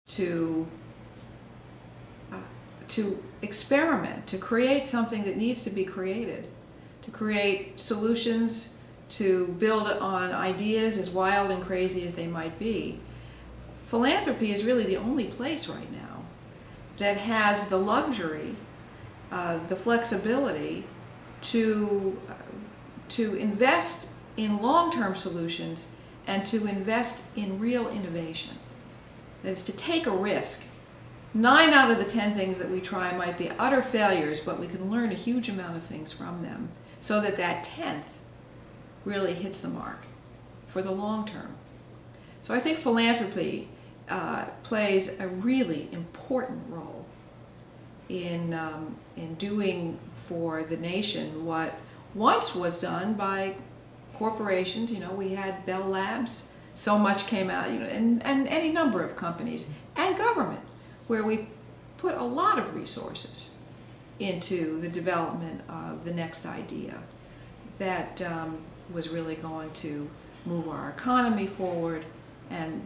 to experiment, to create something that needs to be created, to create solutions, to build on ideas as wild and crazy as they might be. Philanthropy is really the only place right now that has the luxury, the flexibility to invest in long-term solutions and to invest in real innovation. That is to take a risk. 9 out of the 10 things that we try might be utter failures, but we can learn a huge amount of things from them so that that 10th really hits the mark for the long term. So I think philanthropy plays a really important role in doing for the nation what once was done by corporations. You know, we had Bell Labs, so much came out, you know, and any number of companies, and government, where we put a lot of resources into the development of the next idea that was really going to move our economy forward and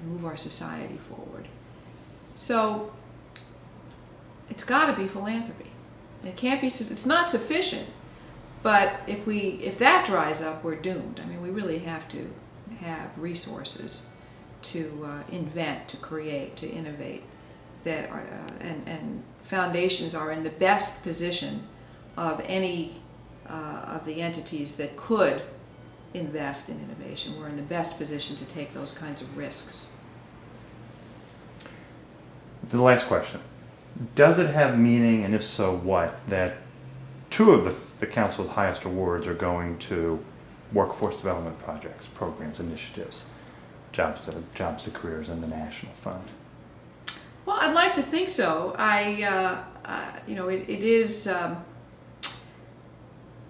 move our society forward. So it's got to be philanthropy. It can't be. It's not sufficient. But if that dries up, we're doomed. I mean, we really have to have resources to invent, to create, to innovate. That are, and foundations are in the best position of any of the entities that could invest in innovation. We're in the best position to take those kinds of risks. The last question. Does it have meaning, and if so, what, that 2 of the Council's highest awards are going to workforce development projects, programs, initiatives, jobs to careers, and the National Fund? Well, I'd like to think so. It is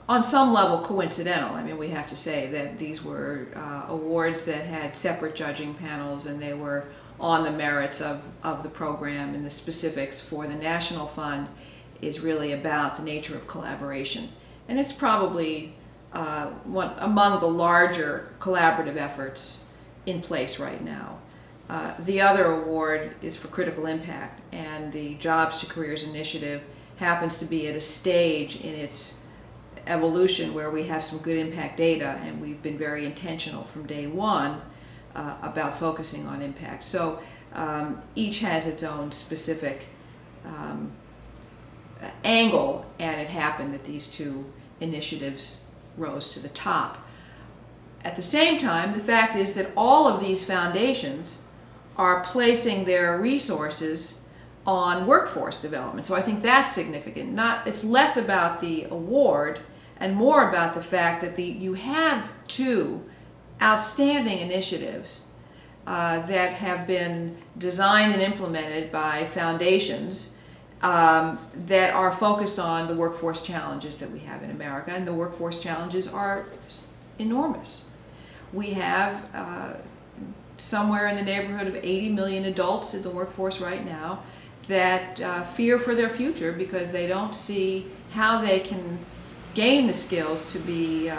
on some level coincidental. I mean, we have to say that these were awards that had separate judging panels, and they were on the merits of the program, and the specifics for the National Fund is really about the nature of collaboration. And it's probably one among the larger collaborative efforts in place right now. The other award is for critical impact, and the Jobs to Careers initiative happens to be at a stage in its evolution where we have some good impact data, and we've been very intentional from day one about focusing on impact. So each has its own specific angle, and it happened that these 2 initiatives rose to the top. At the same time, the fact is that all of these foundations are placing their resources on workforce development. So I think that's significant. It's less about the award and more about the fact that you have 2 outstanding initiatives that have been designed and implemented by foundations that are focused on the workforce challenges that we have in America, and the workforce challenges are enormous. We have somewhere in the neighborhood of 80 million adults in the workforce right now that fear for their future because they don't see how they can gain the skills to be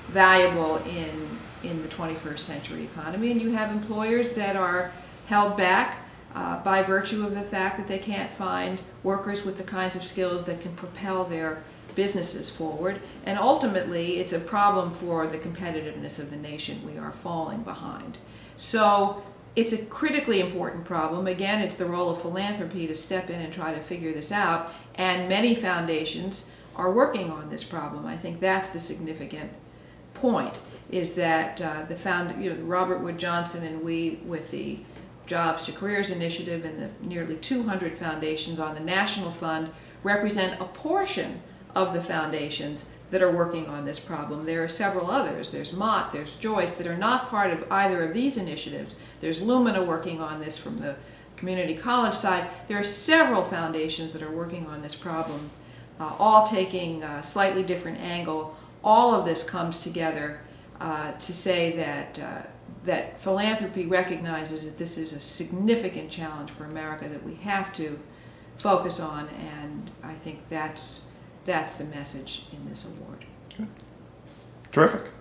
valuable in the 21st century economy. And you have employers that are held back by virtue of the fact that they can't find workers with the kinds of skills that can propel their businesses forward. And ultimately, it's a problem for the competitiveness of the nation. We are falling behind. So it's a critically important problem. Again, it's the role of philanthropy to step in and try to figure this out. And many foundations are working on this problem. I think that's the significant point, is that Robert Wood Johnson and we, with the Jobs to Careers initiative and the nearly 200 foundations on the National Fund, represent a portion of the foundations that are working on this problem. There are several others. There's Mott, there's Joyce, that are not part of either of these initiatives. There's Lumina working on this from the community college side. There are several foundations that are working on this problem, all taking a slightly different angle. All of this comes together to say that philanthropy recognizes that this is a significant challenge for America that we have to focus on, and I think that's the message in this award. Good. Terrific.